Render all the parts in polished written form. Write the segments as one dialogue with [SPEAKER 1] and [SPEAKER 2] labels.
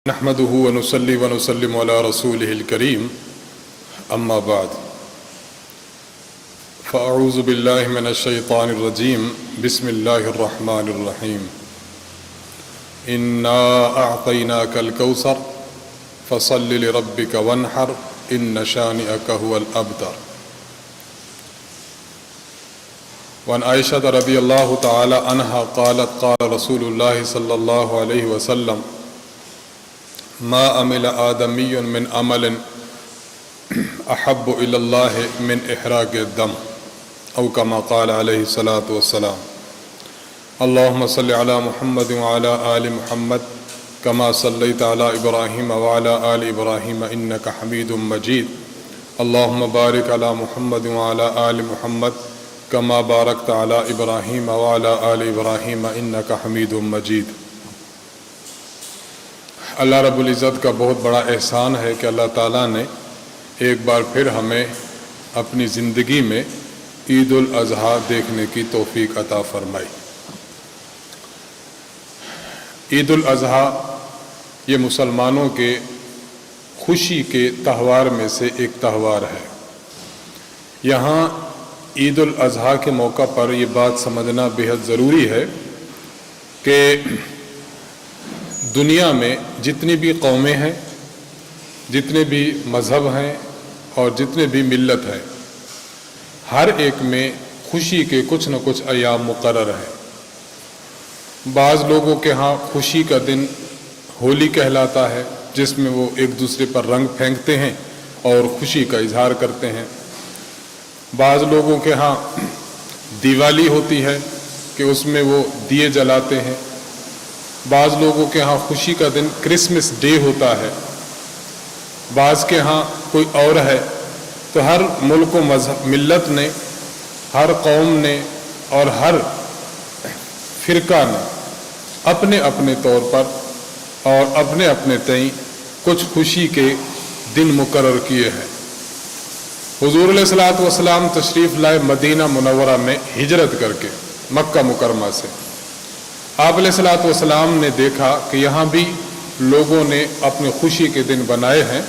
[SPEAKER 1] نحمده ونصلي ونسلم على رسوله الكريم أما بعد فأعوذ بالله من الشيطان الرجيم بسم الله الرحمن الرحيم إنا أعطيناك الكوثر فصل لربك وانحر إن شانئك هو الأبتر وعن عائشة رضي الله تعالى عنها قالت قال رسول الله صلى الله عليه وسلم ما عمل آدمی من عمل احب الی اللہ من احراق الدم او کما قال علیہ الصلاۃ والسلام اللہم صل علی محمد وعلی آل محمد کما صلیت علی ابراہیم وعلی آل ابراہیم انک حمید مجید اللہم بارک علی محمد وعلی آل محمد کما بارکت علی ابراہیم وعلی آل ابراہیم انک حمید مجید۔ اللہ رب العزت کا بہت بڑا احسان ہے کہ اللہ تعالیٰ نے ایک بار پھر ہمیں اپنی زندگی میں عید الاضحیٰ دیکھنے کی توفیق عطا فرمائی۔ عید الاضحیٰ یہ مسلمانوں کے خوشی کے تہوار میں سے ایک تہوار ہے۔ یہاں عید الاضحیٰ کے موقع پر یہ بات سمجھنا بہت ضروری ہے کہ دنیا میں جتنی بھی قومیں ہیں، جتنے بھی مذہب ہیں اور جتنے بھی ملت ہیں، ہر ایک میں خوشی کے کچھ نہ کچھ ایام مقرر ہیں۔ بعض لوگوں کے ہاں خوشی کا دن ہولی کہلاتا ہے، جس میں وہ ایک دوسرے پر رنگ پھینکتے ہیں اور خوشی کا اظہار کرتے ہیں۔ بعض لوگوں کے ہاں دیوالی ہوتی ہے کہ اس میں وہ دیے جلاتے ہیں۔ بعض لوگوں کے ہاں خوشی کا دن کرسمس ڈے ہوتا ہے، بعض کے ہاں کوئی اور ہے۔ تو ہر ملک و مذہب ملت نے، ہر قوم نے اور ہر فرقہ نے اپنے اپنے طور پر اور اپنے اپنے تئیں کچھ خوشی کے دن مقرر کیے ہیں۔ حضور علیہ الصلوۃ والسلام تشریف لائے مدینہ منورہ میں ہجرت کر کے مکہ مکرمہ سے۔ آپ علیہ الصلوۃ والسلام نے دیکھا کہ یہاں بھی لوگوں نے اپنے خوشی کے دن بنائے ہیں،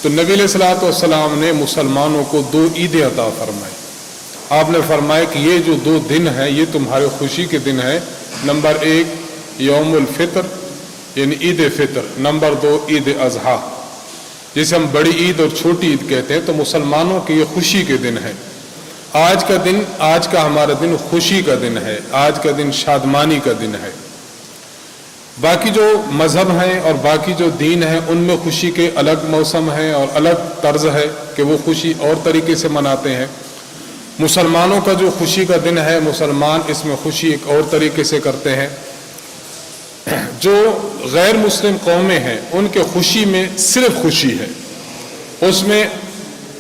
[SPEAKER 1] تو نبی علیہ الصلوۃ والسلام نے مسلمانوں کو 2 عیدیں عطا فرمائی۔ آپ نے فرمایا کہ یہ جو 2 دن ہیں یہ تمہارے خوشی کے دن ہیں۔ نمبر 1 یوم الفطر یعنی عید فطر، نمبر 2 عید اضحیٰ جسے ہم بڑی عید اور چھوٹی عید کہتے ہیں۔ تو مسلمانوں کے یہ خوشی کے دن ہیں۔ آج کا ہمارا دن خوشی کا دن ہے، آج کا دن شادمانی کا دن ہے۔ باقی جو مذہب ہیں اور باقی جو دین ہیں ان میں خوشی کے الگ موسم ہیں اور الگ طرز ہے کہ وہ خوشی اور طریقے سے مناتے ہیں۔ مسلمانوں کا جو خوشی کا دن ہے، مسلمان اس میں خوشی ایک اور طریقے سے کرتے ہیں۔ جو غیر مسلم قومیں ہیں ان کے خوشی میں صرف خوشی ہے، اس میں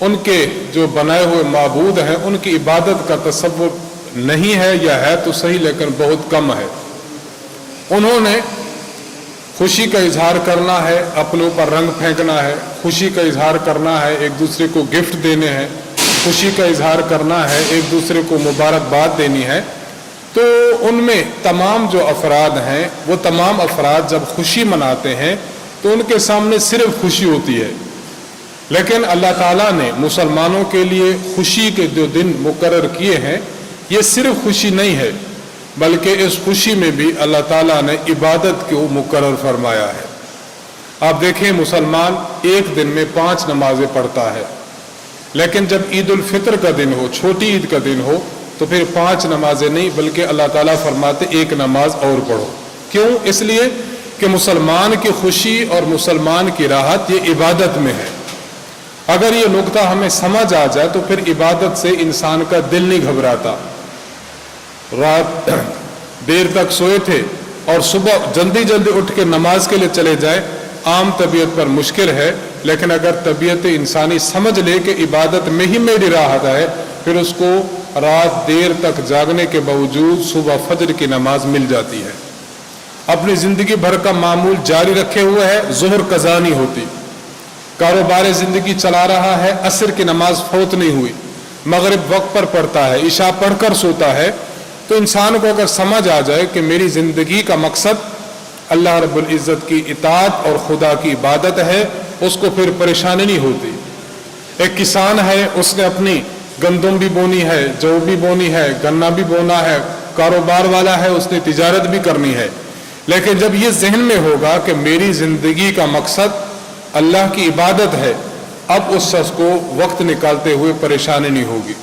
[SPEAKER 1] ان کے جو بنائے ہوئے معبود ہیں ان کی عبادت کا تصور نہیں ہے، یا ہے تو صحیح لیکن بہت کم ہے۔ انہوں نے خوشی کا اظہار کرنا ہے، اپنے اوپر رنگ پھینکنا ہے، خوشی کا اظہار کرنا ہے، ایک دوسرے کو گفٹ دینے ہیں، خوشی کا اظہار کرنا ہے، ایک دوسرے کو مبارکباد دینی ہے۔ تو ان میں تمام جو افراد ہیں وہ تمام افراد جب خوشی مناتے ہیں تو ان کے سامنے صرف خوشی ہوتی ہے۔ لیکن اللہ تعالیٰ نے مسلمانوں کے لیے خوشی کے جو دن مقرر کیے ہیں، یہ صرف خوشی نہیں ہے بلکہ اس خوشی میں بھی اللہ تعالیٰ نے عبادت کو مقرر فرمایا ہے۔ آپ دیکھیں مسلمان ایک دن میں 5 نمازیں پڑھتا ہے، لیکن جب عید الفطر کا دن ہو، چھوٹی عید کا دن ہو، تو پھر 5 نمازیں نہیں بلکہ اللہ تعالیٰ فرماتے 1 نماز اور پڑھو۔ کیوں؟ اس لیے کہ مسلمان کی خوشی اور مسلمان کی راحت یہ عبادت میں ہے۔ اگر یہ نقطہ ہمیں سمجھ آ جائے تو پھر عبادت سے انسان کا دل نہیں گھبراتا۔ رات دیر تک سوئے تھے اور صبح جلدی اٹھ کے نماز کے لیے چلے جائے، عام طبیعت پر مشکل ہے، لیکن اگر طبیعت انسانی سمجھ لے کہ عبادت میں ہی میری راحت ہے، پھر اس کو رات دیر تک جاگنے کے باوجود صبح فجر کی نماز مل جاتی ہے۔ اپنی زندگی بھر کا معمول جاری رکھے ہوئے ہے، ظہر قضا نہیں ہوتی، کاروبار زندگی چلا رہا ہے، عصر کی نماز فوت نہیں ہوئی، مغرب وقت پر پڑھتا ہے، عشاء پڑھ کر سوتا ہے، تو انسان کو اگر سمجھ آ جائے کہ میری زندگی کا مقصد اللہ रब्बुल इज़्ज़त की इताअत और खुदा की इबादत है, उसको फिर परेशानी नहीं होती। एक किसान है, उसने अपनी गंदम भी बोनी है, जौ भी बोनी है, गन्ना भी बोना है, कारोबार वाला है, उसने तिजारत भी करनी है, लेकिन जब ये जहन में होगा कि मेरी ज़िंदगी का मकसद अल्लाह की इबादत है, अब उस शख्स को वक्त निकालते हुए परेशानी नहीं होगी।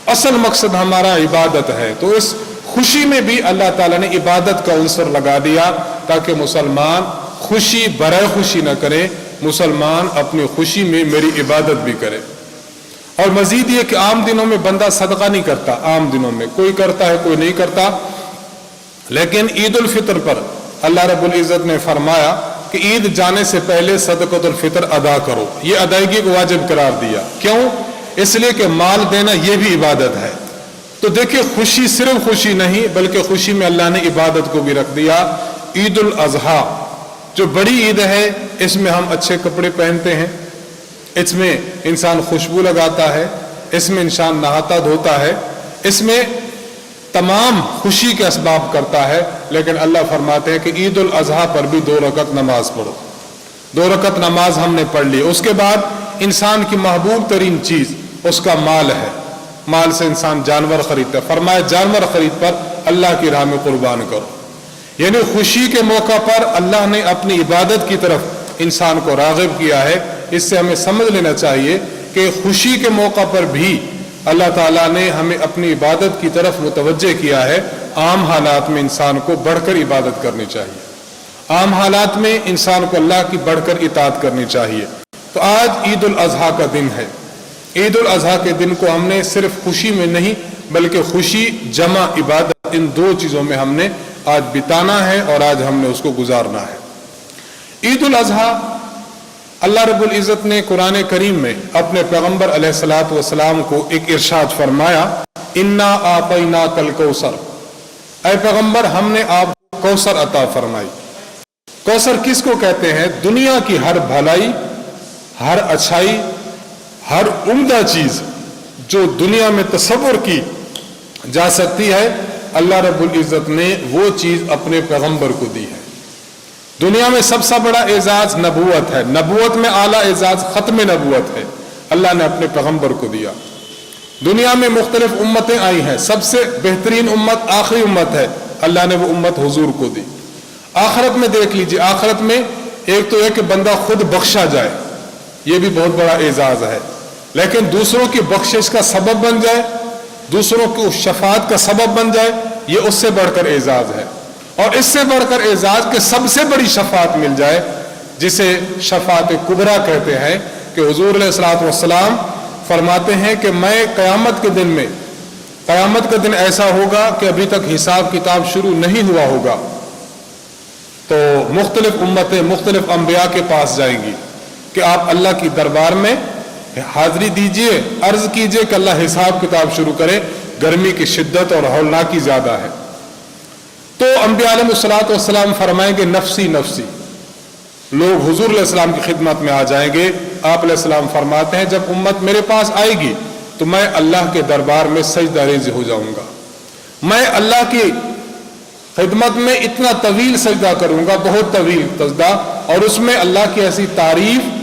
[SPEAKER 1] असल मकसद हमारा इबादत है, तो इस खुशी में भी अल्लाह ताला ने इबादत का उन्सर लगा दिया ताकि मुसलमान खुशी बराए खुशी न करे, मुसलमान अपनी खुशी में मेरी इबादत भी करे। और मजीद ये कि आम दिनों में बंदा सदका नहीं करता, आम दिनों में कोई करता है कोई नहीं करता, लेकिन ईद उल फितर पर अल्लाह रब्बुल इज़्ज़त ने फरमाया कि ईद जाने से पहले सदक़तुल फितर अदा करो, ये अदायगी को वाजिब करार दिया। क्यों? इसलिए कि माल देना ये भी इबादत है। तो देखिए, खुशी सिर्फ खुशी नहीं बल्कि खुशी में अल्लाह ने इबादत को भी रख दिया। ईद उल अज़हा जो बड़ी ईद है, इसमें हम अच्छे कपड़े पहनते हैं, इसमें इंसान खुशबू लगाता है, इसमें इंसान नहाता धोता है, इसमें तमाम खुशी के असबाब करता है। लेकिन अल्लाह फरमाते हैं कि ईद उल अज़हा पर भी 2 रकत नमाज पढ़ो। 2 रकत नमाज हमने पढ़ ली, उसके बाद इंसान की महबूब तरीन चीज़ उसका माल है, माल से इंसान जानवर खरीदता है। फरमाया जानवर खरीद पर अल्लाह की राह में कुर्बान करो। यानी खुशी के मौका पर अल्लाह ने अपनी इबादत की तरफ इंसान को राग़िब किया है। इससे हमें समझ लेना चाहिए कि खुशी के मौका पर भी अल्लाह ताला ने हमें अपनी इबादत की तरफ मुतवज्जे किया है। आम हालात में इंसान को बढ़कर इबादत करनी चाहिए, आम हालात में इंसान को अल्लाह की बढ़कर इताअत करनी चाहिए। तो आज ईद उल अज़हा का दिन है। ईद उल अज़हा के दिन को हमने सिर्फ खुशी में नहीं बल्कि खुशी जमा इबादत, इन 2 चीज़ों में हमने आज बिताना है और आज हमने उसको गुजारना है। ईद उल अज़हा अल्लाह रब्बुल इज़्ज़त ने कुरान करीम में अपने पैगम्बर अलैहिस्सलातु वस्सलाम को एक इरशाद फरमाया, इन्ना आतैना कल कौसर, ऐ पैगम्बर हमने आपको कौसर अता फरमाई। कौसर किसको कहते हैं? दुनिया की हर भलाई, हर अच्छाई, हर उम्दा चीज जो दुनिया में तसव्वुर की जा सकती है, अल्लाह रब्बुल इज़्ज़त ने वो चीज अपने पैगम्बर को दी है। दुनिया में सबसे बड़ा एजाज नबूवत है, नबूवत में आला एजाज खत्म नबूवत है, अल्लाह ने अपने पैगम्बर को दिया। दुनिया में मुख्तलिफ उम्मतें आई हैं, सबसे बेहतरीन उम्मत आखिरी उम्मत है, अल्लाह ने वो उम्मत हुजूर को दी। आखिरत में देख लीजिए, आखिरत में एक तो है कि बंदा खुद बख्शा जाए, ये भी बहुत बड़ा एजाज है, लेकिन दूसरों की बख्शिश का सबब बन जाए, दूसरों को शफात का सबब बन जाए, ये उससे बढ़कर एजाज है। और इससे बढ़कर एजाज के सबसे बड़ी शफात मिल जाए, जिसे शफात कुबरा कहते हैं, कि हुजूर अलैहिस्सलातु वस्सलाम फरमाते हैं कि मैं क़यामत के दिन में, क़यामत का दिन ऐसा होगा कि अभी तक हिसाब किताब शुरू नहीं हुआ होगा, तो मुख्तलिफ उम्मतें मुख्तलिफ अंबिया के पास जाएंगी कि आप अल्लाह की दरबार में हाजिरी दीजिए, अर्ज कीजिए कि अल्लाह हिसाब किताब शुरू करे, गर्मी की शिद्दत और हौलनाकी ज्यादा है। तो अंबिया अलैहिस्सलातु वस्सलाम फरमाएंगे नफसी नफसी, लोग हुजूर अलैहिस्सलाम की खिदमत में आ जाएंगे। आप अलैहिस्सलाम फरमाते हैं जब उम्मत मेरे पास आएगी तो मैं अल्लाह के दरबार में सजदा रेज़ हो जाऊंगा, मैं अल्लाह की खिदमत में इतना तवील सजदा करूंगा, बहुत तवील सजदा, और उसमें अल्लाह की ऐसी तारीफ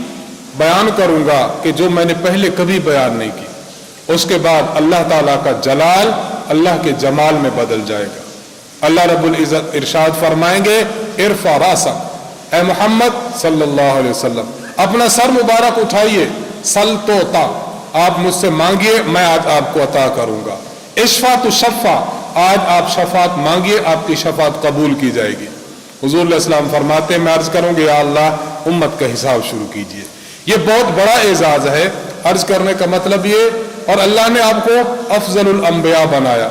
[SPEAKER 1] बयान करूंगा कि जो मैंने पहले कभी बयान नहीं की। उसके बाद अल्लाह ताला का जलाल अल्लाह के जमाल में बदल जाएगा। अल्लाह रब्बुल इज़्ज़त इरशाद फरमाएंगे, इरफा रासा, ए मोहम्मद सल्लल्लाहु अलैहि वसल्लम, अपना सर मुबारक उठाइए, सल तोता, आप मुझसे मांगिए मैं आज आपको अता करूंगा। इश्फा तो शफ़ा, आज आप शफात मांगिए आपकी शफात कबूल की जाएगी। हुजूर अलैहिस्सलाम फरमाते हैं मैं अर्ज करूंगी या अल्लाह उम्मत का हिसाब शुरू कीजिए। ये बहुत बड़ा एजाज है। अर्ज करने का मतलब ये, और अल्लाह ने आपको अफजलुल अंबिया बनाया,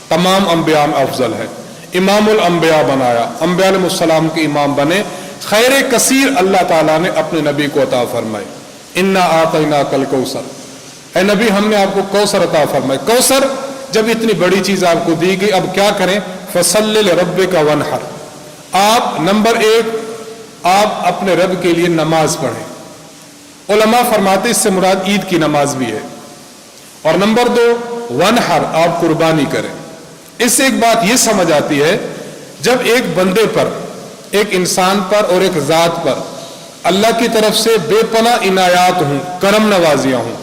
[SPEAKER 1] तमाम अंबिया में अफजल है, इमामुल अंबिया बनाया, अंबिया अलैहिस्सलाम के इमाम बने, खैर कसीर अल्लाह ताला ने अपने नबी को अता फरमाए। इन्ना आतैना कल कौसर, ए नबी हमने आपको कौसर अता फरमाए। कौसर जब इतनी बड़ी चीज आपको दी गई, अब क्या करें? फसल्लि लिरब्बिका वनहर, आप नंबर 1 आप अपने रब के लिए नमाज पढ़ें। उलमा फरमाते इससे मुराद ईद की नमाज भी है। और नंबर 2 वनहर, आप कुर्बानी करें। इससे एक बात यह समझ आती है, जब एक बंदे पर एक इंसान पर और एक ज़ात पर अल्लाह की तरफ से बेपनाह इनायात हूँ, करम नवाजियाँ हूँ।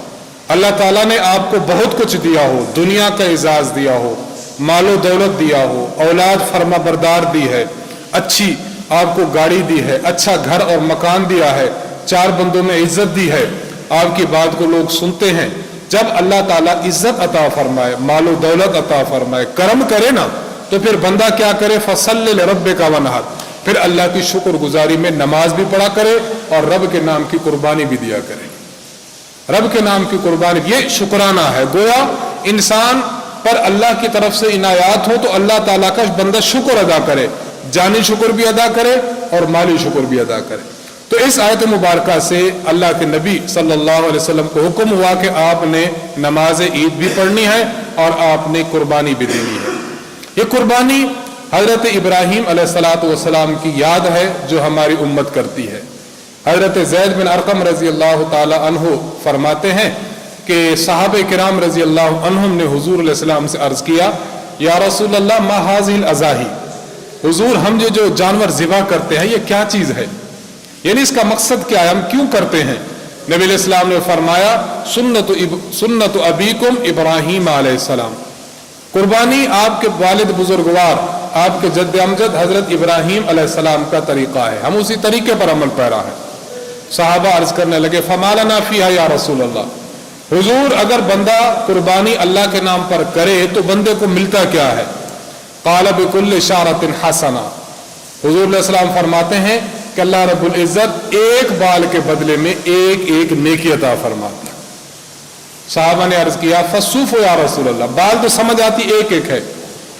[SPEAKER 1] अल्लाह ताला ने आपको बहुत कुछ दिया हो, दुनिया का एजाज दिया हो, मालो दौलत दिया हो, औलाद फरमा बरदार दी है, अच्छी आपको गाड़ी दी है, अच्छा घर और मकान दिया है, 4 बंदों में इज्जत दी है, आपकी बात को लोग सुनते हैं। जब अल्लाह ताला इज्जत अता फरमाए, मालो दौलत अता फरमाए, करम करे ना, तो फिर बंदा क्या करे, फसल्लि लिरब्बिका वनहर, फिर अल्लाह की शुक्रगुजारी में नमाज भी पढ़ा करे और रब के नाम की कुर्बानी भी दिया करे। रब के नाम की कुर्बानी, ये शुक्राना है। गोया इंसान पर अल्लाह की तरफ से इनायात हो तो अल्लाह ताला का बंदा शुक्र अदा करे, जानी शुक्र भी अदा करे और माली शुक्र भी अदा करे। तो इस आयत मुबारका से अल्लाह के नबी सल्लल्लाहु अलैहि वसल्लम को हुक्म हुआ कि आपने नमाज ईद भी पढ़नी है और आपने कुर्बानी भी देनी है। ये कुर्बानी हजरत इब्राहीम अलैहिस्सलातु वस्सलाम की याद है जो हमारी उम्मत करती है। हजरत ज़ैद बिन अरक़म रज़ी अल्लाह ताला अन्हु फरमाते हैं कि सहाबे किराम रज़ी अल्लाह अन्हुम ने हुजूर अलैहि सलाम से अर्ज़ किया, या रसूल अल्लाह मा हाज़िहिल अज़ाही, हुजूर हम जो जानवर ज़िबा करते हैं ये क्या चीज़ है, यानी इसका मकसद क्या है, हम क्यों करते हैं। नबी अलैहि सलाम ने फरमाया, सुन्नतु अबीकुम इब्राहीम अलैहिस्सलाम, कुर्बानी आपके वालिद बुजुर्गवार आपके जद्द अमजद हजरत इब्राहीम अलैहिस्सलाम का तरीका है, हम उसी तरीके पर अमल पैरा है। सहाबा अर्ज करने लगे, फमा लना फीहा या रसूल अल्लाह, हुजूर अगर बंदा कुर्बानी अल्लाह के नाम पर करे तो बंदे को मिलता क्या है। क़ाल बिकुल्लि इशारतिन हसना, हुजूर अलैहि सलाम फरमाते हैं कि अल्लाह रब्बुल इज्जत एक बाल के बदले में एक एक नेकी अता फरमाता है। साहबा ने अर्ज किया, फसूफ या रसूल अल्लाह, बाल तो समझ आती एक एक है,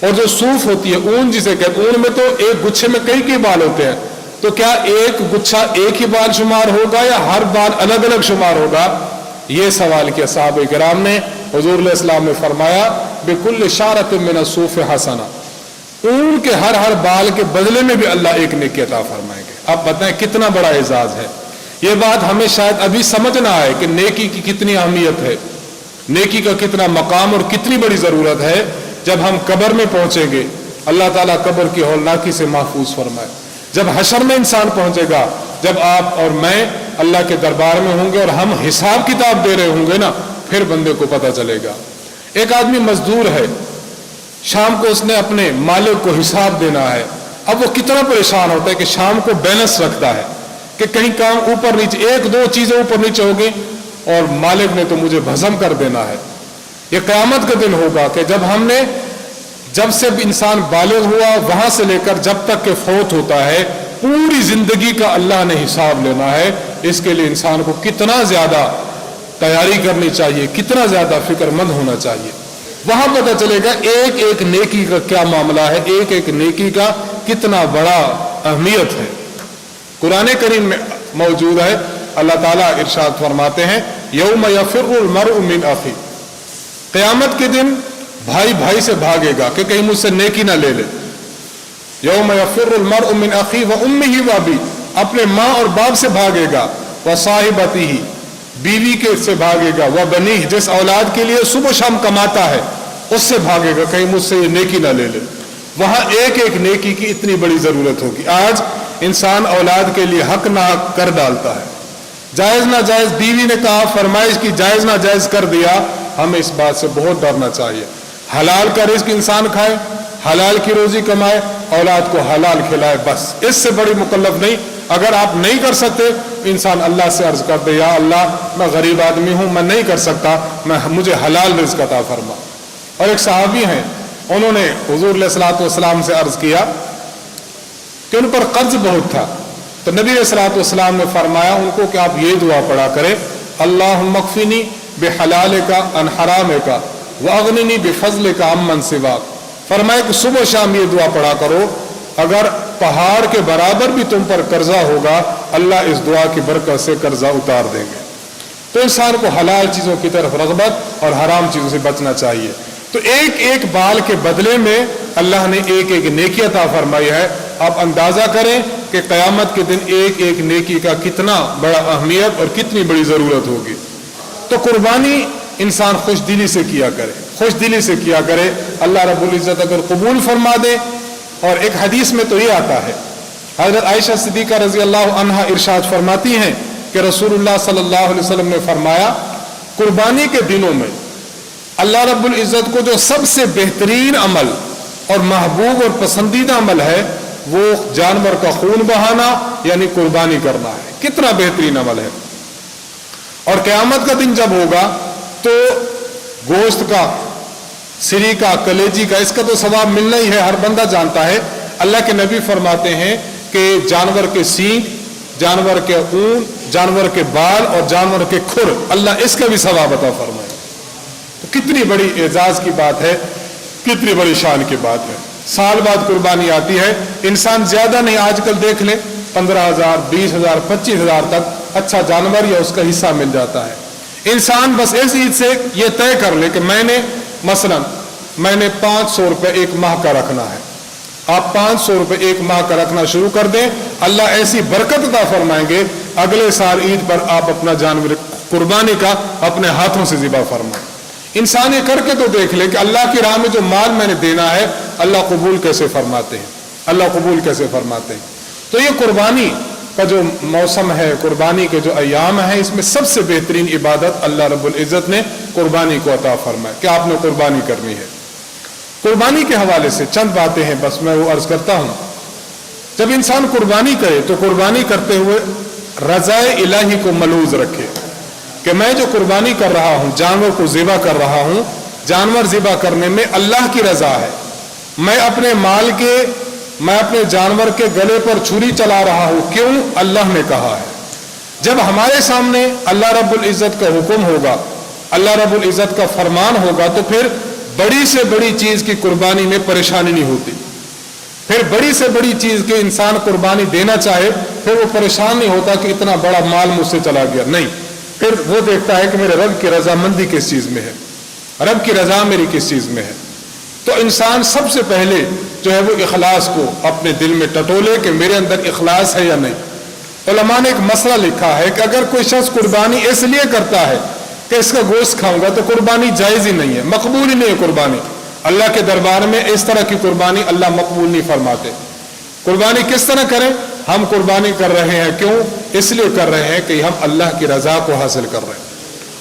[SPEAKER 1] और जो सूफ होती है, ऊन जिसे कहते हैं, ऊन में तो एक गुच्छे में कई बाल होते हैं, तो क्या एक गुच्छा एक ही बाल शुमार होगा या हर बाल अलग अलग शुमार होगा। ये सवाल किया साहबे किराम ने। हुजूर अलैहि सलाम ने फरमाया, बिकुल्लि इशारतिन मिन अस्सूफ़ हसना, ऊन के हर बाल के बदले में भी अल्लाह एक नेकी अता फरमाएंगे। आप बताएं कितना बड़ा एजाज है। ये बात हमें शायद अभी समझ ना आए कि नेकी की कितनी अहमियत है, नेकी का कितना मकाम और कितनी बड़ी जरूरत है। जब हम कब्र में पहुंचेंगे, अल्लाह ताला कब्र की हौलनाकी से महफूज फरमाए। जब हशर में इंसान पहुंचेगा, जब आप और मैं अल्लाह के दरबार में होंगे और हम हिसाब किताब दे रहे होंगे ना, फिर बंदे को पता चलेगा। एक आदमी मजदूर है, शाम को उसने अपने मालिक को हिसाब देना है। अब वो कितना परेशान होता है कि शाम को बैलेंस रखता है कि कहीं काम ऊपर नीचे, एक दो चीजें ऊपर नीचे होगी और मालिक ने तो मुझे भस्म कर देना है। ये क़यामत का दिन होगा कि जब से इंसान बालिग हुआ वहां से लेकर जब तक के फौत होता है, पूरी जिंदगी का अल्लाह ने हिसाब लेना है। इसके लिए इंसान को कितना ज्यादा तैयारी करनी चाहिए, कितना ज्यादा फिक्रमंद होना चाहिए। वहां पता चलेगा एक एक नेकी का क्या मामला है, एक एक नेकी का कितना बड़ा अहमियत है। कुरान करीम में मौजूद है, अल्लाह ताला इरशाद फरमाते हैं, यौम यफिर्रुल मर्उ मिन अखी, क़यामत के दिन भाई भाई से भागेगा कि कहीं मुझसे नेकी ना ले ले। यौम यफिर्रुल मर्उ मिन अखी व उम्मिही व अबी, अपने माँ और बाप से भागेगा, व साहिबतिही, बीवी के से भागेगा, व बनीह, जिस औलाद के लिए सुबह शाम कमाता है उससे भागेगा, कहीं मुझसे ये नेकी ना ले ले। वहां एक एक नेकी की इतनी बड़ी जरूरत होगी। आज इंसान औलाद के लिए हक ना हक कर डालता है, जायज ना जायज, बीवी ने कहा फरमाइश की, जायज ना जायज कर दिया। हमें इस बात से बहुत डरना चाहिए। हलाल का रिज्क इंसान खाए, हलाल की रोजी कमाए, औलाद को हलाल खिलाए, बस इससे बड़ी मुकल्लफ नहीं। अगर आप नहीं कर सकते, इंसान अल्लाह से अर्ज कर दे, या अल्लाह मैं गरीब आदमी हूं, मैं नहीं कर सकता, मुझे हलाल रिज्क अता फरमा। और एक सहाबी हैं, उन्होंने हुजूर अलैहिस्सलातु वस्सलाम से अर्ज किया कि उन पर कर्ज बहुत था, तो नबी अलैहिस्सलातु वस्सलाम ने फरमाया उनको कि आप ये दुआ पढ़ा करें, अल्लाहुम्मा अक्फिनी बिहलालिका अन हरामिका व अगनिनी बिफज़लिका अम्मन सिवाक। फरमाया कि सुबह शाम ये दुआ पढ़ा करो, अगर पहाड़ के बराबर भी तुम पर कर्जा होगा, अल्लाह इस दुआ की बरकत से कर्जा उतार देंगे। तो इंसान को हलाल चीजों की तरफ रग़बत और हराम चीजों से बचना चाहिए। तो एक एक बाल के बदले में अल्लाह ने एक एक नेकी अता फरमाई है। आप अंदाजा करें कि क़यामत के दिन एक एक नेकी का कितना बड़ा अहमियत और कितनी बड़ी जरूरत होगी। तो कुर्बानी इंसान खुश दिली से किया करे, खुश दिली से किया करे, अल्लाह रब्बुल इज्जत अगर कबूल फरमा दे। और एक हदीस में तो ये आता है हज़रत आयशा सिद्दीक़ा रज़ी अल्लाह अन्हा इरशाद फरमाती हैं कि रसूलुल्लाह सल्लल्लाहु अलैहि वसल्लम ने फरमाया, कुर्बानी के दिनों में अल्लाह रब्बुल इज़्ज़त को जो सबसे बेहतरीन अमल और महबूब और पसंदीदा अमल है वो जानवर का खून बहाना यानी कुर्बानी करना है। कितना बेहतरीन अमल है। और क़यामत का दिन जब होगा तो गोश्त का, सिरी का, कलेजी का, इसका तो सवाब मिलना ही है, हर बंदा जानता है। अल्लाह के नबी फरमाते हैं कि जानवर के सींग, जानवर के ऊन, जानवर के बाल और जानवर के खुर, अल्लाह इसका भी सवाब अता फरमाए। तो कितनी बड़ी एजाज की बात है, कितनी बड़ी शान की बात है। साल बाद कुर्बानी आती है। इंसान ज्यादा नहीं, आजकल देख ले 15,000, 20,000, 25,000 तक अच्छा जानवर या उसका हिस्सा मिल जाता है। इंसान बस इस ईद से ये तय कर ले कि मैंने 500 रुपये एक माह का रखना है। आप 500 रुपये एक माह का रखना शुरू कर दें, अल्लाह ऐसी बरकत अता फरमाएंगे, अगले साल ईद पर आप अपना जानवर कुर्बानी का अपने हाथों से ज़िबा फरमाएं। इंसान ये करके तो देख ले कि अल्लाह की राह में जो माल मैंने देना है अल्लाह कबूल कैसे फरमाते हैं, अल्लाह कबूल कैसे फरमाते हैं। तो ये कुर्बानी का जो मौसम है, कुर्बानी के जो अयाम है, इसमें सबसे बेहतरीन इबादत अल्लाह रब्बुल इज़्ज़त ने कुर्बानी को अता फरमाया कि आपने कुर्बानी करनी है। कुर्बानी के हवाले से चंद बातें हैं, बस मैं वो अर्ज करता हूं। जब इंसान कुर्बानी करे तो कुर्बानी करते हुए रज़ाए इलाही को मलूज रखे कि मैं जो कुर्बानी कर रहा हूं, जानवर को ज़िबा कर रहा हूं, जानवर ज़िबा करने में अल्लाह की रज़ा है। मैं अपने जानवर के गले पर छुरी चला रहा हूं, क्यों? अल्लाह ने कहा है। जब हमारे सामने अल्लाह रब्बुल इज़्ज़त का हुक्म होगा, अल्लाह रब्बुल इज़्ज़त का फरमान होगा, तो फिर बड़ी से बड़ी चीज की कुर्बानी में परेशानी नहीं होती। फिर बड़ी से बड़ी चीज के इंसान कुर्बानी देना चाहे, फिर वो परेशान नहीं होता कि इतना बड़ा माल मुझसे चला गया, नहीं। फिर वो देखता है कि मेरे रब की रजामंदी किस चीज में है, रब की रजा मेरी किस चीज में है। तो इंसान सबसे पहले जो है वो इखलास को अपने दिल में टटोले कि मेरे अंदर इखलास है या नहीं। उलमा ने एक मसला लिखा है कि अगर कोई शख्स कुर्बानी इसलिए करता है कि इसका गोश्त खाऊंगा, तो कुर्बानी जायज ही नहीं है, मकबूल ही नहीं है कुर्बानी। अल्लाह के दरबार में इस तरह की कुर्बानी अल्लाह मकबूल नहीं फरमाते। कुर्बानी किस तरह करें? हम कुर्बानी कर रहे हैं, क्यों? इसलिए कर रहे हैं कि हम अल्लाह की रजा को हासिल कर रहे हैं।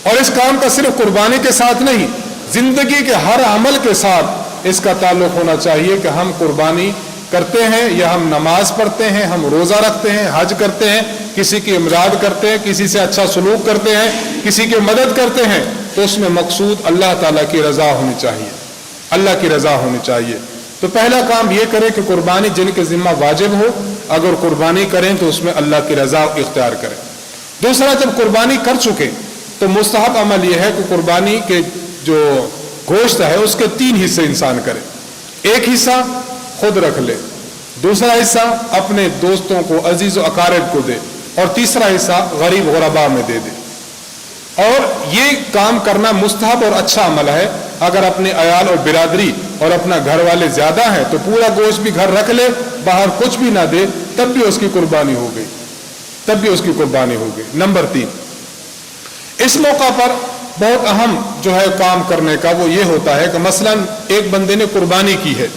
[SPEAKER 1] और इस काम का सिर्फ कुर्बानी के साथ नहीं, जिंदगी के हर अमल के साथ इसका ताल्लुक होना चाहिए कि हम कुर्बानी करते हैं या हम नमाज पढ़ते हैं, हम रोजा रखते हैं, हज करते हैं, किसी की इमदाद करते हैं, किसी से अच्छा सलूक करते हैं, किसी की मदद करते हैं, तो उसमें मकसूद अल्लाह ताला की रजा होनी चाहिए, अल्लाह की रजा होनी चाहिए। तो पहला काम ये करें कि कुर्बानी जिनके जिम्मा वाजिब हो, अगर कुर्बानी करें तो उसमें अल्लाह की रजा इख्तियार करें। दूसरा, जब कुर्बानी कर चुके तो मुस्तहब अमल यह है कि कुर्बानी के जो गोश्त है उसके 3 हिस्से इंसान करे। एक हिस्सा खुद रख ले, दूसरा हिस्सा अपने दोस्तों को, अजीज व अकारिब को दे, और तीसरा हिस्सा गरीब गुरबा में दे दे। और ये काम करना मुस्तहब और अच्छा अमल है। अगर अपने अयाल और बिरादरी और अपना घर वाले ज्यादा है तो पूरा गोश्त भी घर रख ले, बाहर कुछ भी ना दे, तब भी उसकी कुर्बानी हो गई, तब भी उसकी कुर्बानी हो गई। नंबर 3, इस मौका पर बहुत अहम जो है काम करने का वो ये होता है कि मसलन एक बंदे ने कुर्बानी की है,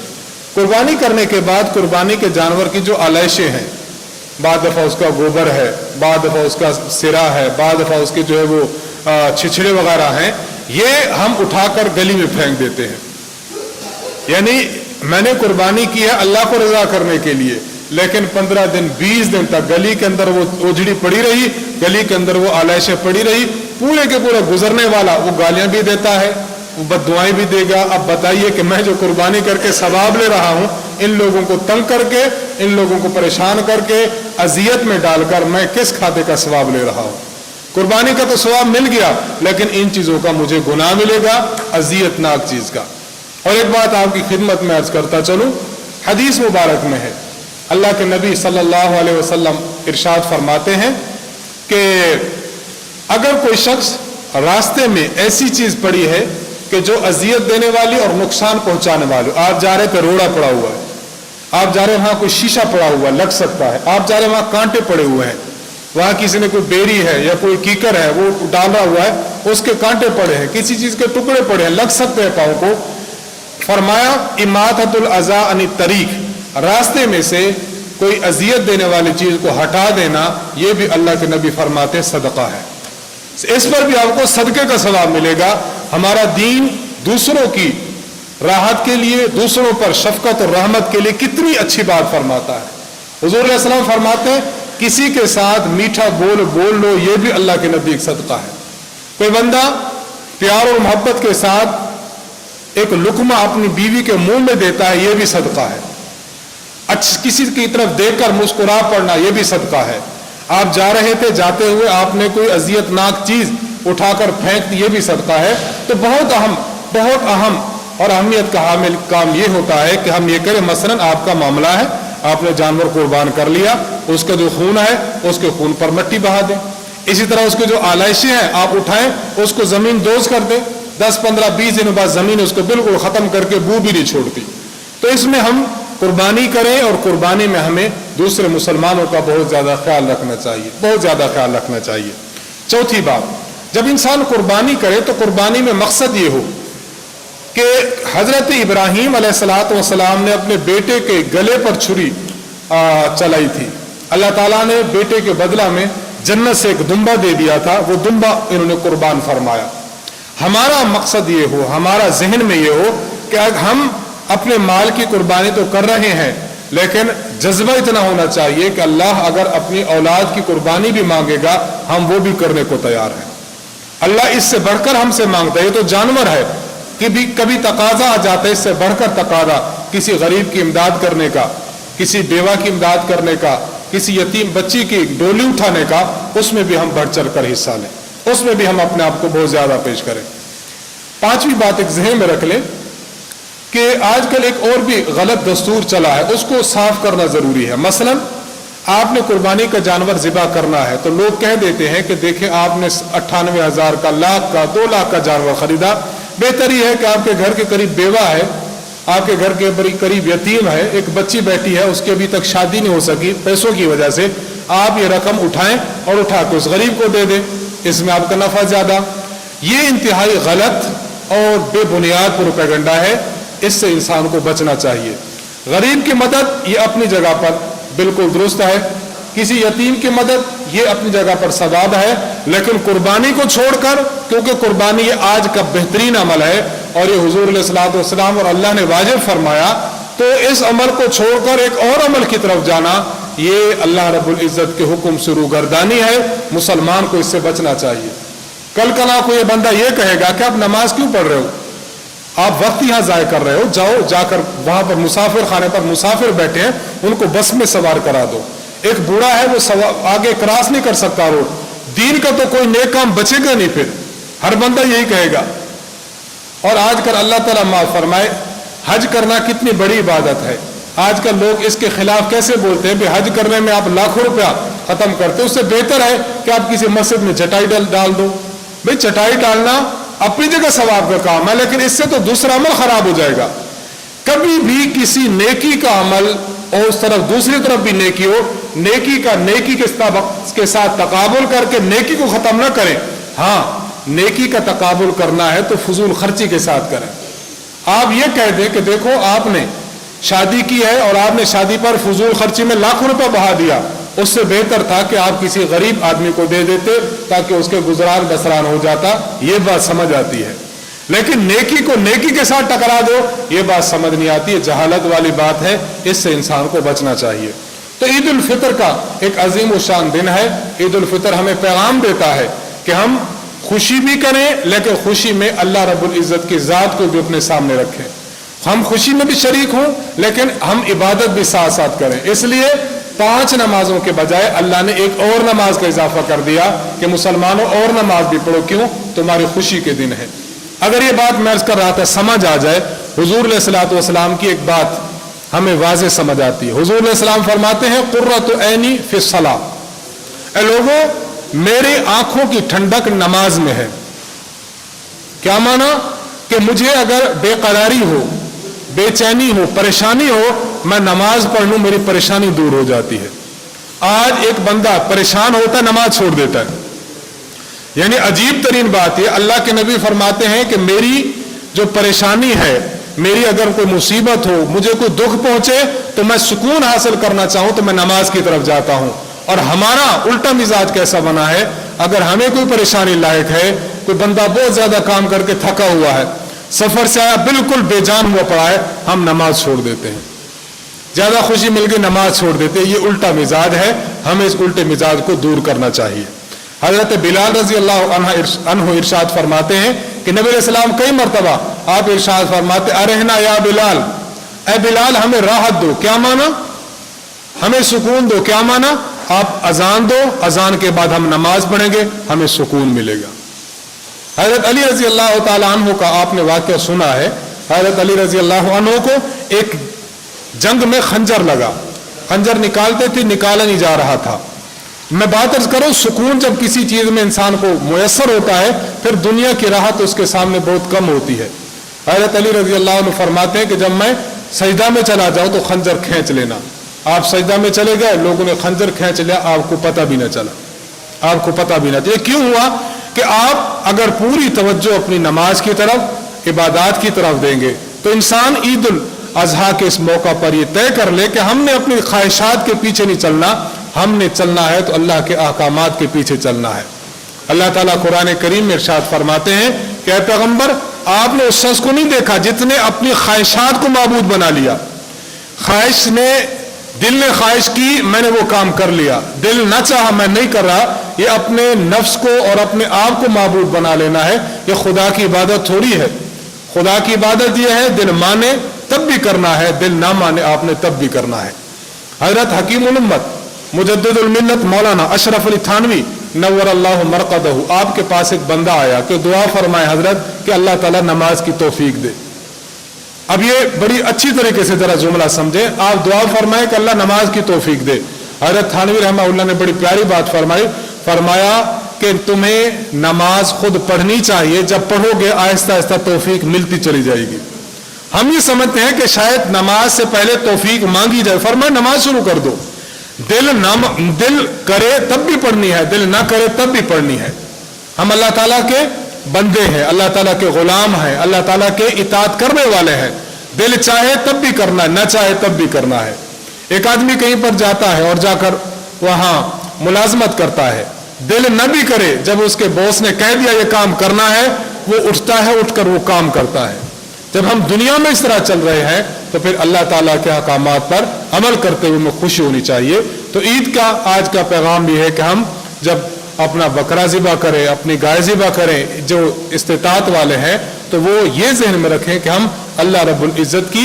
[SPEAKER 1] कुर्बानी करने के बाद कुर्बानी के जानवर की जो आलाइशें हैं, बाद दफ़ा उसका गोबर है, बाद दफ़ा उसका सिरा है, बाद दफ़ा उसके जो है वो छिछड़े वगैरह हैं, ये हम उठाकर गली में फेंक देते हैं। यानी मैंने कुर्बानी की है अल्लाह को रजा करने के लिए, लेकिन 15 दिन 20 दिन तक गली के अंदर वो ओझड़ी पड़ी रही, गली के अंदर वो आलाइशें पड़ी रही। पूरे के पूरा गुजरने वाला वो गालियां भी देता है, वो बद्दुआएं भी देगा। अब बताइए कि मैं जो कुर्बानी करके सवाब ले रहा हूं, इन लोगों को तंग करके, इन लोगों को परेशान करके, अजियत में डालकर मैं किस खाते का सवाब ले रहा हूं? कुर्बानी का तो सवाब मिल गया, लेकिन इन चीजों का मुझे गुनाह मिलेगा, अजियतनाक चीज का। और एक बात आपकी खिदमत में अर्ज करता चलूं, हदीस मुबारक में है, अल्लाह के नबी सल्लल्लाहु अलैहि वसल्लम इरशाद फरमाते हैं कि अगर कोई शख्स रास्ते में ऐसी चीज पड़ी है कि जो अजियत देने वाली और नुकसान पहुंचाने वाली, आप जा रहे थे रोड़ा पड़ा हुआ है, आप जा रहे वहां कोई शीशा पड़ा हुआ लग सकता है, आप जा रहे वहां कांटे पड़े हुए हैं, वहां किसी ने कोई बेरी है या कोई कीकर है वो डाला हुआ है, उसके कांटे पड़े हैं, किसी चीज के टुकड़े पड़े हैं, लग सकते हैं पांव को। फरमाया इमाततुल अज़ा अनित तरीक, रास्ते में से کوئی اذیت دینے والی چیز کو ہٹا دینا، یہ بھی اللہ کے نبی فرماتے ہیں صدقہ ہے، اس پر بھی آپ کو صدقے کا ثواب ملے گا۔ ہمارا دین دوسروں کی راحت کے لیے، دوسروں پر شفقت اور رحمت کے لیے کتنی اچھی بات فرماتا ہے۔ حضور علیہ السلام فرماتے ہیں کسی کے ساتھ میٹھا بول لو، یہ بھی اللہ کے نبی ایک صدقہ ہے۔ کوئی بندہ پیار اور محبت کے ساتھ ایک لقمہ اپنی بیوی کے منہ میں دیتا ہے، یہ بھی صدقہ ہے۔ کسی کی طرف دیکھ کر مسکرا پڑنا، یہ بھی صدقہ ہے۔ آپ جا رہے تھے، جاتے ہوئے آپ نے کوئی اذیت ناک چیز اٹھا کر پھینک دی، یہ بھی صدقہ ہے۔ تو بہت اہم اور اہمیت کا حامل کام یہ ہوتا ہے کہ ہم یہ کریں، مثلا آپ کا معاملہ ہے، آپ نے جانور قربان کر لیا، اس کا جو خون ہے اس کے خون پر مٹی بہا دیں۔ اسی طرح اس کے جو آلائشیں ہیں آپ اٹھائیں، اس کو زمین دوز کر دیں، 10 15 20 دنوں بعد زمین اس کو بالکل ختم کر کے بو بھی نہیں چھوڑتی۔ تو اس میں ہم قربانی کریں، اور قربانی میں ہمیں دوسرے مسلمانوں کا بہت زیادہ خیال رکھنا چاہیے، بہت زیادہ خیال رکھنا چاہیے۔ چوتھی بات، جب انسان قربانی کرے تو قربانی میں مقصد یہ ہو کہ حضرت ابراہیم علیہ الصلوۃ والسلام نے اپنے بیٹے کے گلے پر چھری چلائی تھی، اللہ تعالیٰ نے بیٹے کے بدلہ میں جنت سے ایک دمبا دے دیا تھا، وہ دمبا انہوں نے قربان فرمایا۔ ہمارا مقصد یہ ہو، ہمارا ذہن میں یہ ہو کہ ہم اپنے مال کی قربانی تو کر رہے ہیں، لیکن جذبہ اتنا ہونا چاہیے کہ اللہ اگر اپنی اولاد کی قربانی بھی مانگے گا، ہم وہ بھی کرنے کو تیار ہیں۔ اللہ اس سے بڑھ کر ہم سے مانگتا ہے، یہ تو جانور ہے، کبھی تقاضا آ جاتا ہے، اس سے بڑھ کر تقاضا کسی غریب کی امداد کرنے کا، کسی بیوہ کی امداد کرنے کا، کسی یتیم بچی کی ڈولی اٹھانے کا، اس میں بھی ہم بڑھ چڑھ کر حصہ لیں، اس میں بھی ہم اپنے آپ کو بہت زیادہ پیش کریں۔ پانچویں بات ایک ذہن میں رکھ لیں کہ آج کل ایک اور بھی غلط دستور چلا ہے، اس کو صاف کرنا ضروری ہے۔ مثلا آپ نے قربانی کا جانور ذبح کرنا ہے تو لوگ کہہ دیتے ہیں کہ دیکھیں آپ نے 98,000 کا، لاکھ کا، 2 لاکھ کا جانور خریدا، بہتر یہ ہے کہ آپ کے گھر کے قریب بیوہ ہے، آپ کے گھر کے قریب یتیم ہے، ایک بچی بیٹھی ہے، اس کی ابھی تک شادی نہیں ہو سکی پیسوں کی وجہ سے، آپ یہ رقم اٹھائیں اور اٹھا کے اس غریب کو دے دیں، اس میں آپ کا نفع زیادہ۔ یہ انتہائی غلط اور بے بنیاد پروپیگنڈا ہے، اس سے انسان کو بچنا چاہیے۔ غریب کی مدد یہ اپنی جگہ پر بالکل درست ہے، کسی یتیم کی مدد یہ اپنی جگہ پر ثواب ہے، لیکن قربانی کو چھوڑ کر، کیونکہ قربانی یہ آج کا بہترین عمل ہے اور یہ حضور علیہ الصلوۃ والسلام اور اللہ نے واجب فرمایا، تو اس عمل کو چھوڑ کر ایک اور عمل کی طرف جانا، یہ اللہ رب العزت کے حکم سے روگردانی ہے، مسلمان کو اس سے بچنا چاہیے۔ کل کلا کو یہ بندہ یہ کہے گا کہ آپ نماز کیوں پڑھ رہے ہو، آپ وقت یہاں ضائع کر رہے ہو، جاؤ جا کر وہاں پر مسافر خانے پر مسافر بیٹھے ہیں، ان کو بس میں سوار کرا دو۔ ایک بوڑھا ہے وہ آگے کراس نہیں کر سکتا روڈ، دین کا تو کوئی نیک کام بچے گا نہیں، پھر ہر بندہ یہی کہے گا۔ اور آج کل اللہ تعالیٰ معاف فرمائے، حج کرنا کتنی بڑی عبادت ہے، آج کل لوگ اس کے خلاف کیسے بولتے ہیں، حج کرنے میں آپ لاکھوں روپیہ ختم کرتے، اس سے بہتر ہے کہ آپ کسی مسجد میں چٹائی ڈال دو۔ بھئی چٹائی ڈالنا اپنی جگہ ثواب کا کام ہے، لیکن اس سے تو دوسرا عمل خراب ہو جائے گا۔ کبھی بھی کسی نیکی کا عمل اور اس طرف دوسری طرف بھی نیکی ہو، نیکی کا نیکی کے ساتھ تقابل کر کے نیکی کو ختم نہ کریں۔ ہاں، نیکی کا تقابل کرنا ہے تو فضول خرچی کے ساتھ کریں۔ آپ یہ کہہ دیں کہ دیکھو آپ نے شادی کی ہے اور آپ نے شادی پر فضول خرچی میں لاکھوں روپے بہا دیا، اس سے بہتر تھا کہ آپ کسی غریب آدمی کو دے دیتے تاکہ اس کے گزران بسران ہو جاتا، یہ بات سمجھ آتی ہے۔ لیکن نیکی کو نیکی کے ساتھ ٹکرا دو، یہ بات سمجھ نہیں آتی، یہ جہالت والی بات ہے، اس سے انسان کو بچنا چاہیے۔ تو عید الفطر کا ایک عظیم و شان دن ہے۔ عید الفطر ہمیں پیغام دیتا ہے کہ ہم خوشی بھی کریں، لیکن خوشی میں اللہ رب العزت کی ذات کو بھی اپنے سامنے رکھیں۔ ہم خوشی میں بھی شریک ہوں، لیکن ہم عبادت بھی ساتھ ساتھ کریں۔ اس لیے 5 نمازوں کے بجائے اللہ نے ایک اور نماز کا اضافہ کر دیا کہ مسلمانوں اور نماز بھی پڑھو، کیوں؟ تمہاری خوشی کے دن ہے۔ اگر یہ بات میں عرض کر رہا تھا سمجھ آ جائے، حضور علیہ الصلوۃ والسلام کی ایک بات ہمیں واضح سمجھ آتی ہے۔ حضور علیہ السلام فرماتے ہیں قرۃ عینی فی الصلاۃ، اے لوگوں میری آنکھوں کی ٹھنڈک نماز میں ہے۔ کیا مانا؟ کہ مجھے اگر بے قراری ہو، بے چینی ہو، پریشانی ہو، میں نماز پڑھ لوں، میری پریشانی دور ہو جاتی ہے۔ آج ایک بندہ پریشان ہوتا ہے، نماز چھوڑ دیتا ہے۔ یعنی عجیب ترین بات یہ، اللہ کے نبی فرماتے ہیں کہ میری جو پریشانی ہے، میری اگر کوئی مصیبت ہو، مجھے کوئی دکھ پہنچے، تو تو मैं सुकून हासिल करना चाहूं तो मैं नमाज की तरफ जाता हूं। और हमारा उल्टा मिजाज कैसा बना है, अगर हमें कोई परेशानी लायक है, कोई बंदा बहुत ज्यादा काम करके थका हुआ है, सफर से आया बिल्कुल बेजान हुआ पड़ा है, हम नमाज छोड़ देते हैं। ज्यादा खुशी मिल गई नमाज छोड़ देते हैं। ये उल्टा मिजाज है, हमें इस उल्टे मिजाज को दूर करना चाहिए। हजरत बिलाल रजी अल्लाह अन्हु इरशाद फरमाते हैं कि नबी अलैहिस्सलाम कई मरतबा आप इरशाद फरमाते, अरहना या बिलाल, ए बिलाल हमें राहत दो। क्या माना? हमें सुकून दो। क्या माना? आप अजान दो, अजान के बाद हम नमाज पढ़ेंगे, हमें सुकून मिलेगा। हजरत अली रजी अल्लाह तआला अन्हु का आपने वाक़या सुना है। हजरत अली रजी अल्लाह अन्हु को एक जंग में खंजर लगा, खंजर निकालते थे, निकाला नहीं जा रहा था। मैं बात अर्ज करूं, सुकून जब किसी चीज में इंसान को मुयस्सर होता है, फिर दुनिया की राहत उसके सामने बहुत कम होती है। हजरत अली रजी अल्लाह अन्हु फरमाते हैं कि जब मैं सजदा में चला जाऊं तो खंजर खींच लेना। आप सजदा में चले गए, लोगों ने खंजर खींच लिया, आपको पता भी न चला, आपको पता भी न चला। क्यों हुआ कि आप अगर पूरी तवज्जो अपनी नमाज की तरफ, इबादत की तरफ देंगे, तो इंसान ईद उल अजहा के इस मौका पर यह तय कर ले कि हमने अपनी ख्वाहिशात के पीछे नहीं चलना, हमने चलना है तो अल्लाह के अहकामात के पीछे चलना है। अल्लाह ताला कुरान करीम में इरशाद फरमाते हैं कि ऐ पैगंबर, आपने उस शख्स को नहीं देखा जिसने अपनी ख्वाहिशात को माबूद बना लिया। ख्वाहिश ने, दिल ने ख्वाहिश की, मैंने वो काम कर लिया, दिल न चाहा मैं नहीं कर रहा। ये अपने नफ्स को और अपने आप को माबूद बना लेना है। ये खुदा की इबादत थोड़ी है। खुदा की इबादत यह है दिल माने तब भी करना है, दिल ना माने आपने तब भी करना है। हजरत हकीम उल उम्मत मुजद्दिदुल मिल्लत मौलाना अशरफ अली थानवी नव्वरल्लाहु मरक़दहु, आपके पास एक बंदा आया कि दुआ फरमाए हजरत कि अल्लाह ताला नमाज की तौफीक दे। अब ये बड़ी अच्छी तरीके से जरा जुमला समझे, आप दुआ फरमाए कि अल्लाह नमाज की तौफीक दे। हजरत थानवी रहमतुल्लाह ने बड़ी प्यारी बात फरमाई, फरमाया कि तुम्हें नमाज खुद पढ़नी चाहिए, जब पढ़ोगे आहिस्ता आहिस्ता तौफीक मिलती चली जाएगी। हम ये समझते हैं कि शायद नमाज से पहले तौफीक मांगी जाए, फरमाया नमाज शुरू कर दो। दिल करे तब भी पढ़नी है, दिल ना करे तब भी पढ़नी है। हम अल्लाह ताला के बंदे हैं, अल्लाह ताला के गुलाम हैं, अल्लाह ताला के इताअत करने वाले हैं। दिल चाहे तब भी करना है, ना चाहे तब भी करना है। एक आदमी कहीं पर जाता है और जाकर वहां मुलाजमत करता है, दिल न भी करे, जब उसके बॉस ने कह दिया ये काम करना है, वो उठता है, उठकर वो काम करता है। जब हम दुनिया में इस तरह चल रहे हैं तो फिर अल्लाह ताला के अहकामात पर अमल करते हुए हमें खुशी होनी चाहिए। तो ईद का आज का पैगाम भी है कि हम जब अपना बकरा ज़िबा करें, अपनी गाय ज़िबा करें, जो इस्तिताअत वाले हैं, तो वो ये जहन में रखें कि हम अल्लाह रब्बुल इज़्ज़त की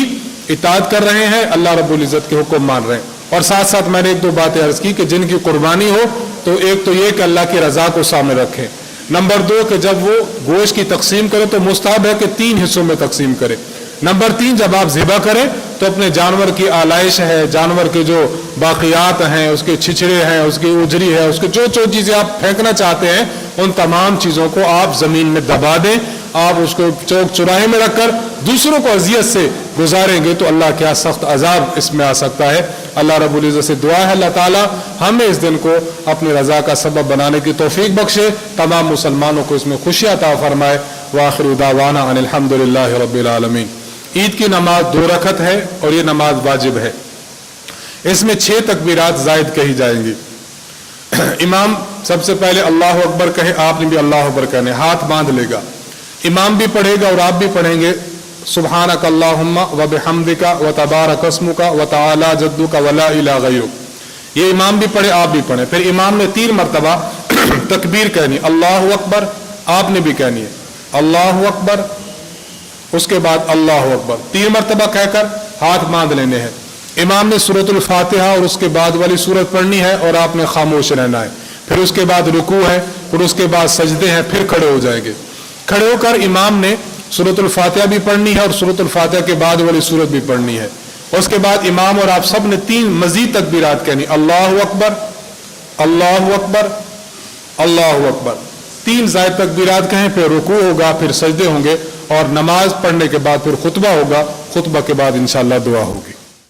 [SPEAKER 1] इताअत कर रहे हैं, अल्लाह रब्बुल इज़्ज़त के हुक्म मान रहे हैं। और साथ साथ मैंने एक दो बातें अर्ज की कि जिनकी कुर्बानी हो तो एक तो ये कि अल्लाह की रजा को सामने रखें। नंबर दो कि जब वो गोश्त की तकसीम करे तो मुस्ताहब है कि 3 हिस्सों में तकसीम करे। नंबर 3, जब आप ज़िबा करें तो अपने जानवर की आलाइश है, जानवर के जो बाकियात हैं, उसके छिछड़े हैं, उसकी उजरी है, उसके जो जो चीज़ें आप फेंकना चाहते हैं, उन तमाम चीज़ों को आप ज़मीन में दबा दें। आप उसको चौक चौराहे में रखकर दूसरों को अजियत से गुजारेंगे तो अल्लाह क्या सख्त अजाब इसमें आ सकता है। अल्लाह रब्बुल इज़्ज़त से दुआ है अल्लाह ताला हमें इस दिन को अपनी रजा का सबब बनाने की तौफीक बख्शे, तमाम मुसलमानों को इसमें खुशियाँ अता फरमाए। व आखिरु दावाना अनिल हम्दुलिल्लाहि रब्बिल आलमीन। ईद की नमाज 2 रकअत है और ये नमाज वाजिब है। इसमें 6 तकबीरात ज़ायद कही जाएंगी। इमाम सबसे पहले अल्लाह अकबर कहे, आपने भी अल्लाह अकबर कहने, हाथ बांध लेगा। इमाम भी पढ़ेगा और आप भी पढ़ेंगे, सुब्हानक अल्लाहुम्मा व बिहम्दिका व तबारक अस्मुका व तआला जद्दुका व ला इलाहा गैरुक। ये इमाम भी पढ़े, आप भी पढ़े। फिर इमाम ने 3 मरतबा तकबीर कहनी, अल्लाहु अकबर, आपने भी कहनी है अल्लाहु अकबर, उसके बाद अल्लाहु अकबर, 3 मरतबा कहकर हाथ बांध लेने हैं। इमाम ने सूरतुल फातिहा और उसके बाद वाली सूरत पढ़नी है और आपने खामोश रहना है। फिर उसके बाद रुकू है, फिर उसके बाद सजदे हैं, फिर खड़े हो जाएंगे। खड़े होकर इमाम ने सूरतुल फातिहा भी पढ़नी है और सूरतुल फातिहा के बाद वाली सूरत भी पढ़नी है। उसके बाद इमाम और आप सब ने 3 मजीद तकबीरात कहनी, अल्लाहु अकबर, अल्लाहु अकबर, अल्लाहु अकबर। 3 ज़ायद तकबीरात कहें, फिर रुकू होगा, फिर सजदे होंगे और नमाज पढ़ने के बाद फिर खुतबा होगा। खुतबा के बाद इंशाअल्लाह दुआ होगी।